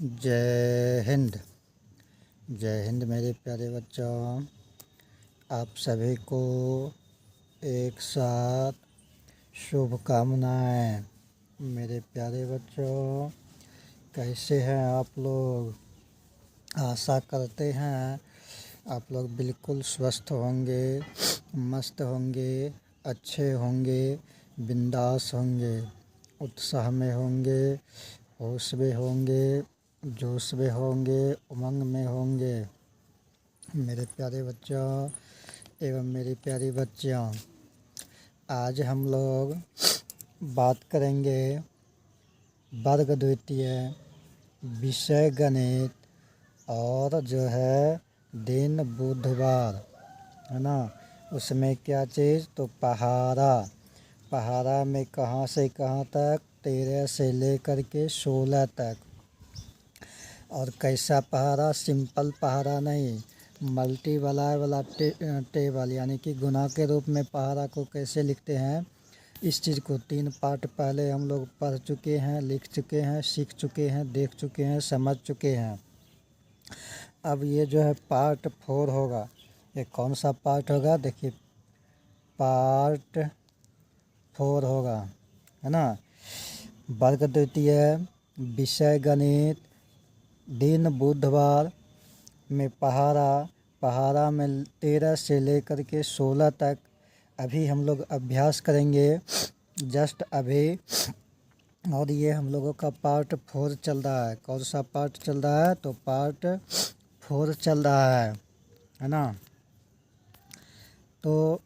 जय हिंद। जय हिंद मेरे प्यारे बच्चों, आप सभी को एक साथ शुभकामनाएं। मेरे प्यारे बच्चों, कैसे हैं आप लोग? आशा करते हैं आप लोग बिल्कुल स्वस्थ होंगे, मस्त होंगे, अच्छे होंगे, बिंदास होंगे, उत्साह में होंगे, होश में होंगे, जोश में होंगे, उमंग में होंगे। मेरे प्यारे बच्चों एवं मेरी प्यारी बच्चियों, आज हम लोग बात करेंगे वर्ग द्वितीय, विषय गणित और जो है दिन बुधवार, है ना। उसमें क्या चीज़? तो पहाड़ा। पहाड़ा में कहाँ से कहाँ तक? 13 से लेकर के 16 तक। और कैसा पहाड़ा? सिंपल पहाड़ा नहीं, मल्टी वाला टेबल, यानी कि गुना के रूप में पहाड़ा को कैसे लिखते हैं, इस चीज़ को 3 पार्ट पहले हम लोग पढ़ चुके हैं, लिख चुके हैं, सीख चुके हैं, देख चुके हैं, समझ चुके हैं। अब ये जो है पार्ट 4 होगा। ये कौन सा पार्ट होगा? देखिए, पार्ट 4 होगा, है ना। वर्ग द्वितीय, विषय गणित, दिन बुधवार में पहाड़ा में 13 से लेकर के 16 तक अभी हम लोग अभ्यास करेंगे, जस्ट अभी। और ये हम लोगों का पार्ट 4 चल रहा है। कौन सा पार्ट चल रहा है? तो पार्ट 4 चल रहा है ना। तो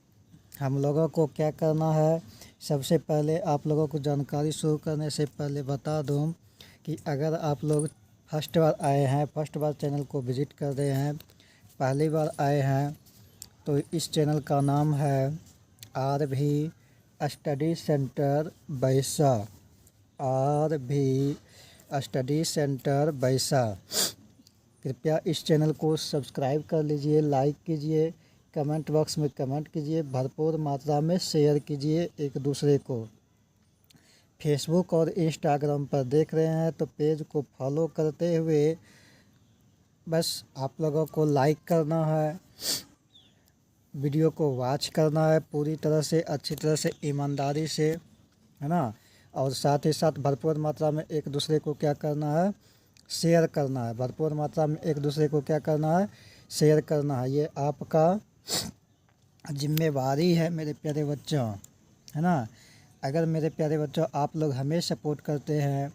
हम लोगों को क्या करना है? सबसे पहले आप लोगों को जानकारी शुरू करने से पहले बता दूं कि अगर आप लोग फर्स्ट बार आए हैं, फर्स्ट बार चैनल को विज़िट कर रहे हैं, पहली बार आए हैं, तो इस चैनल का नाम है RV स्टडी सेंटर बैसा। RV स्टडी सेंटर बैसा। कृपया इस चैनल को सब्सक्राइब कर लीजिए, लाइक कीजिए, कमेंट बॉक्स में कमेंट कीजिए, भरपूर मात्रा में शेयर कीजिए एक दूसरे को। फेसबुक और इंस्टाग्राम पर देख रहे हैं तो पेज को फॉलो करते हुए बस आप लोगों को लाइक करना है, वीडियो को वॉच करना है पूरी तरह से, अच्छी तरह से, ईमानदारी से, है ना। और साथ ही साथ भरपूर मात्रा में एक दूसरे को क्या करना है? शेयर करना है। भरपूर मात्रा में एक दूसरे को क्या करना है? शेयर करना है। ये आपका जिम्मेवारी है मेरे प्यारे बच्चों, है ना। अगर मेरे प्यारे बच्चों आप लोग हमें सपोर्ट करते हैं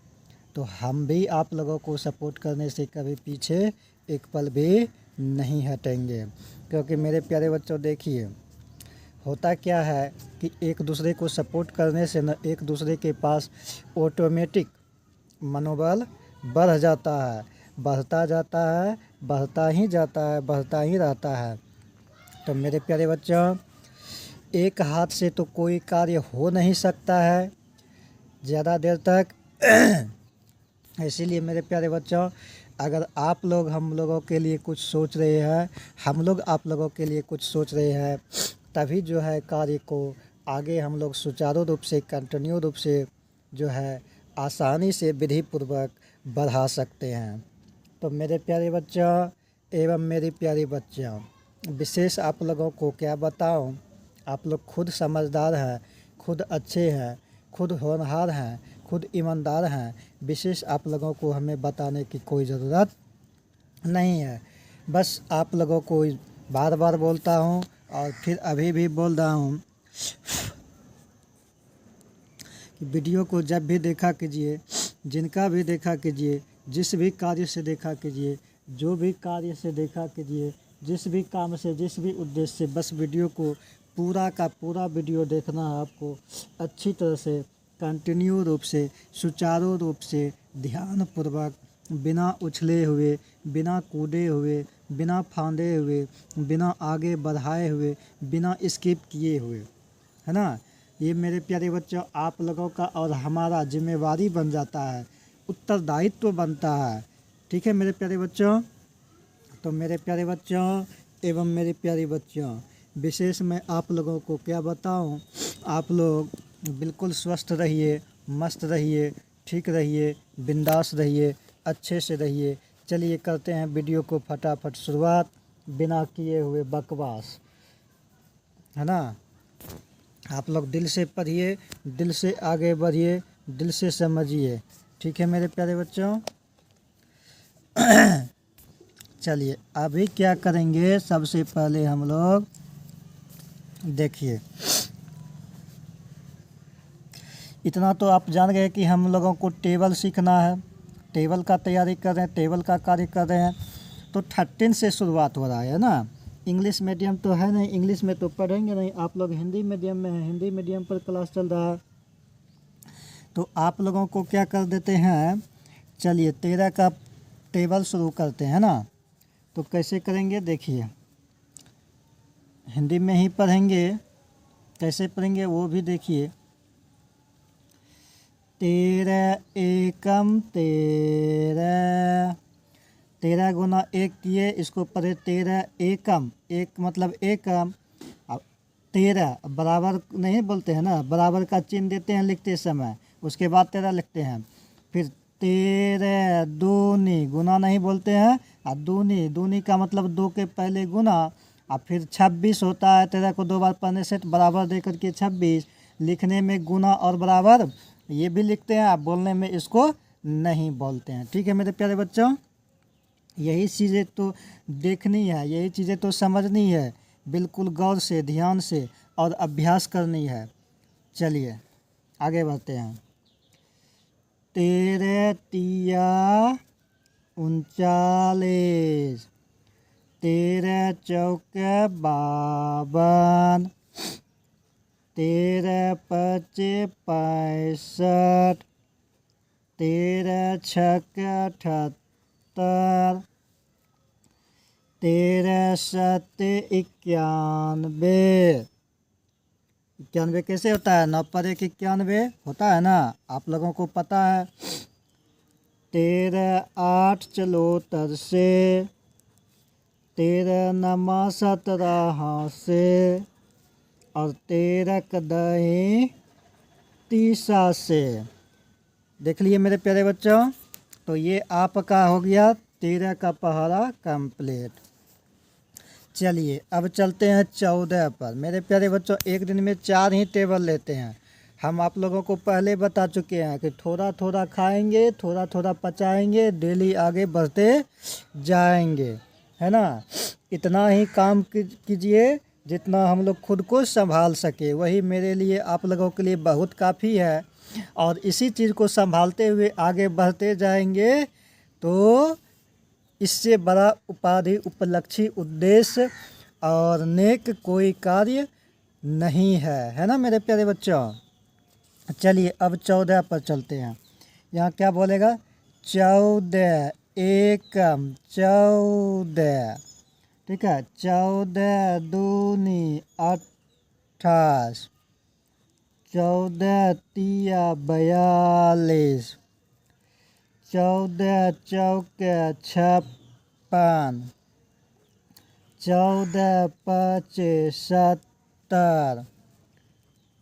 तो हम भी आप लोगों को सपोर्ट करने से कभी पीछे एक पल भी नहीं हटेंगे। क्योंकि मेरे प्यारे बच्चों देखिए, होता क्या है कि एक दूसरे को सपोर्ट करने से न एक दूसरे के पास ऑटोमेटिक मनोबल बढ़ जाता है, बढ़ता जाता है, बढ़ता ही जाता है, बढ़ता ही रहता है। तो मेरे प्यारे बच्चों, एक हाथ से तो कोई कार्य हो नहीं सकता है ज़्यादा देर तक। इसीलिए मेरे प्यारे बच्चों, अगर आप लोग हम लोगों के लिए कुछ सोच रहे हैं, हम लोग आप लोगों के लिए कुछ सोच रहे हैं, तभी जो है कार्य को आगे हम लोग सुचारू रूप से, कंटिन्यू रूप से जो है आसानी से विधिपूर्वक बढ़ा सकते हैं। तो मेरे प्यारे बच्चों एवं मेरी प्यारी बच्चियों, विशेष आप लोगों को क्या बताऊं, आप लोग खुद समझदार हैं, खुद अच्छे हैं, खुद होनहार हैं, खुद ईमानदार हैं। विशेष आप लोगों को हमें बताने की कोई ज़रूरत नहीं है। बस आप लोगों को बार बार बोलता हूँ और फिर अभी भी बोल रहा हूँ कि वीडियो को जब भी देखा कीजिए, जिनका भी देखा कीजिए, जिस भी कार्य से देखा कीजिए, जो भी कार्य से देखा कीजिए, जिस भी काम से, जिस भी उद्देश्य से, बस वीडियो को पूरा का पूरा वीडियो देखना है आपको, अच्छी तरह से, कंटिन्यू रूप से, सुचारू रूप से, ध्यानपूर्वक, बिना उछले हुए, बिना कूदे हुए, बिना फांदे हुए, बिना आगे बढ़ाए हुए, बिना स्किप किए हुए, है ना। ये मेरे प्यारे बच्चों आप लोगों का और हमारा जिम्मेवारी बन जाता है, उत्तरदायित्व बनता है। ठीक है मेरे प्यारे बच्चों। तो मेरे प्यारे बच्चों एवं मेरी प्यारी बच्चियों, विशेष मैं आप लोगों को क्या बताऊं, आप लोग बिल्कुल स्वस्थ रहिए, मस्त रहिए, ठीक रहिए, बिंदास रहिए, अच्छे से रहिए। चलिए करते हैं वीडियो को फटाफट शुरुआत, बिना किए हुए बकवास, है ना। आप लोग दिल से पढ़िए, दिल से आगे बढ़िए, दिल से समझिए, ठीक है मेरे प्यारे बच्चों। चलिए अभी क्या करेंगे, सबसे पहले हम लोग देखिए, इतना तो आप जान गए कि हम लोगों को टेबल सीखना है, टेबल का तैयारी कर रहे हैं, टेबल का कार्य कर रहे हैं। तो 13 से शुरुआत हो रहा है ना। इंग्लिश मीडियम तो है नहीं, इंग्लिश में तो पढ़ेंगे नहीं। आप लोग हिंदी मीडियम में हैं, हिंदी मीडियम पर क्लास चल रहा है। तो आप लोगों को क्या कर देते हैं, चलिए 13 का टेबल शुरू करते हैं ना। तो कैसे करेंगे देखिए, हिंदी में ही पढ़ेंगे, कैसे पढ़ेंगे वो भी देखिए। 13 एकम 13, 13 गुना 1 किए, इसको पढ़े 13 एकम, एक मतलब एकम। अब 13 बराबर नहीं बोलते हैं ना, बराबर का चिन्ह देते हैं लिखते समय, उसके बाद 13 लिखते हैं। फिर 13 दूनी, गुना नहीं बोलते हैं, और दूनी, दूनी का मतलब 2 के पहले गुना। और फिर 26 होता है, 13 को 2 बार पढ़ने से बराबर दे करके 26, लिखने में गुना और बराबर ये भी लिखते हैं, आप बोलने में इसको नहीं बोलते हैं। ठीक है मेरे प्यारे बच्चों, यही चीज़ें तो देखनी है, यही चीज़ें तो समझनी है, बिल्कुल गौर से, ध्यान से और अभ्यास करनी है। चलिए आगे बढ़ते हैं। 13 तिया 39, 13 चौके 52, 13 पचे 65, 13 छक्के 78, 13 सत्ते 91। 91 कैसे होता है, 9 पर 1 91 होता है ना, आप लोगों को पता है। 13 8 चलोतर से, 13 नमा 17 से, और 13 कदही 30 से। देख लिए मेरे प्यारे बच्चों, तो ये आपका हो गया 13 का पहाड़ा कंप्लीट। चलिए अब चलते हैं 14 पर। मेरे प्यारे बच्चों, एक दिन में 4 ही टेबल लेते हैं। हम आप लोगों को पहले बता चुके हैं कि थोड़ा थोड़ा खाएंगे, थोड़ा थोड़ा पचाएंगे, डेली आगे बढ़ते जाएंगे, है ना। इतना ही काम कीजिए जितना हम लोग खुद को संभाल सके, वही मेरे लिए, आप लोगों के लिए बहुत काफ़ी है। और इसी चीज़ को संभालते हुए आगे बढ़ते जाएंगे तो इससे बड़ा उपाधि, उपलक्ष्य, उद्देश्य और नेक कोई कार्य नहीं है ना मेरे प्यारे बच्चों। चलिए अब 14 पर चलते हैं। यहाँ क्या बोलेगा, 14 एकम 14, ठीक है, 14 दूनी 28, 14 तिया 42, 14 चौके 56, 14 पचे 70,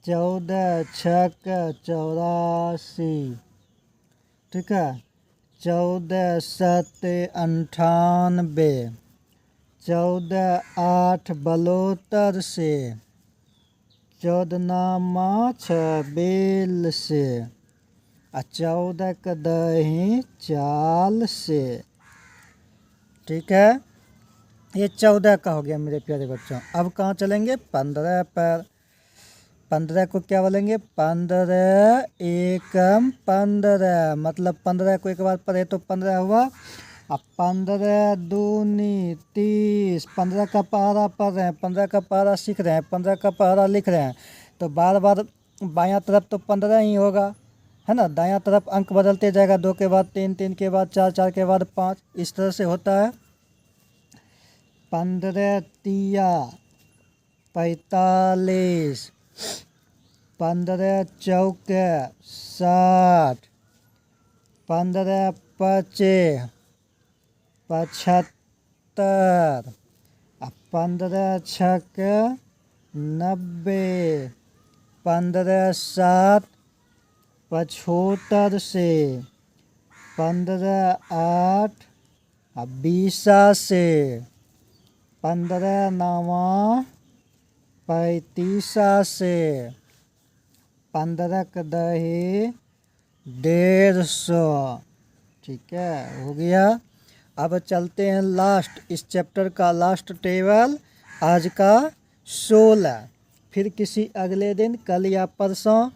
14 छक्के 84, ठीक है, 14 सत्ते 98, 14 8 72 से, 14 नामा 26 से, और 14 कदही 4 से। ठीक है, ये 14 का हो गया मेरे प्यारे बच्चों। अब कहाँ चलेंगे, 15 पर। 15 को क्या बोलेंगे, 15 एकम 15, मतलब 15 को एक बार पढ़े तो 15 हुआ। अब 15 दूनी 30, 15 का पहाड़ा पढ़ रहे हैं, 15 का पहाड़ा सीख रहे हैं, 15 का पहाड़ा लिख रहे हैं, तो बार बार बायां तरफ तो 15 ही होगा, है ना। दायां तरफ अंक बदलते जाएगा, 2 के बाद 3, 3 के बाद 4, 4 के बाद 5, इस तरह से होता है। 15 तिया 45, 15 चौके 60, 15 पचे 75, 15 छक्के 90, 15 7 75 से, 15 8 20 से 15 9 35 से 15 का 10 150। ठीक है, हो गया। अब चलते हैं लास्ट, इस चैप्टर का लास्ट टेबल आज का 16। फिर किसी अगले दिन, कल या परसों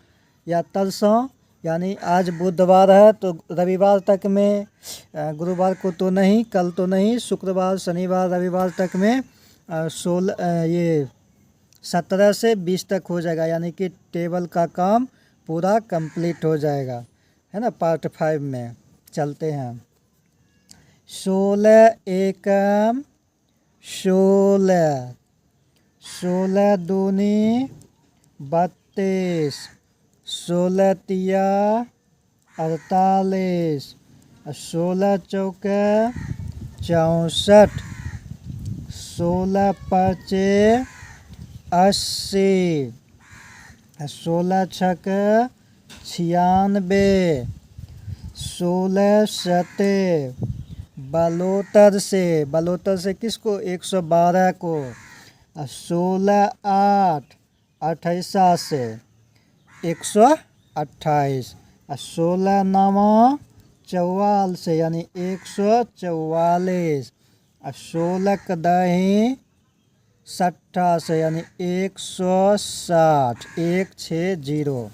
या तरसों, यानी आज बुधवार है तो रविवार तक में, गुरुवार को तो नहीं, कल तो नहीं, शुक्रवार शनिवार रविवार तक में 17 से 20 तक हो जाएगा, यानी कि टेबल का काम पूरा कंप्लीट हो जाएगा, है ना। पार्ट 5 में चलते हैं। 16 एकम 16, 16 दूनी 32, 16 तिया 48, 16 चौके 64, 16 पाँचे 80, 16 छक्के 96, 16 सते बलोतर से किसको, 112 को, 16 8 28 से 128, 16 9 44 से यानी 144, 16 का 10 60 से यानी 160, 160।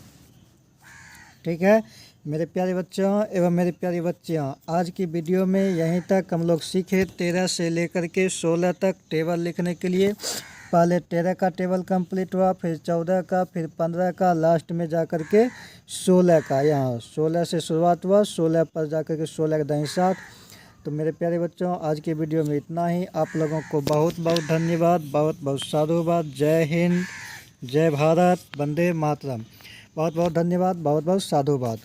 ठीक है मेरे प्यारे बच्चों एवं मेरी प्यारी बच्चियों, आज की वीडियो में यहीं तक हम लोग सीखे 13 से लेकर के 16 तक टेबल लिखने के लिए। पहले 13 का टेबल कंप्लीट हुआ, फिर 14 का, फिर 15 का, लास्ट में जा कर के 16 का। यहाँ 16 से शुरुआत हुआ, 16 पर जा कर के 16 का 7। तो मेरे प्यारे बच्चों आज की वीडियो में इतना ही। आप लोगों को बहुत बहुत धन्यवाद, बहुत बहुत साधुवाद। जय हिंद, जय भारत, वंदे मातरम। बहुत बहुत धन्यवाद, बहुत बहुत साधुवाद।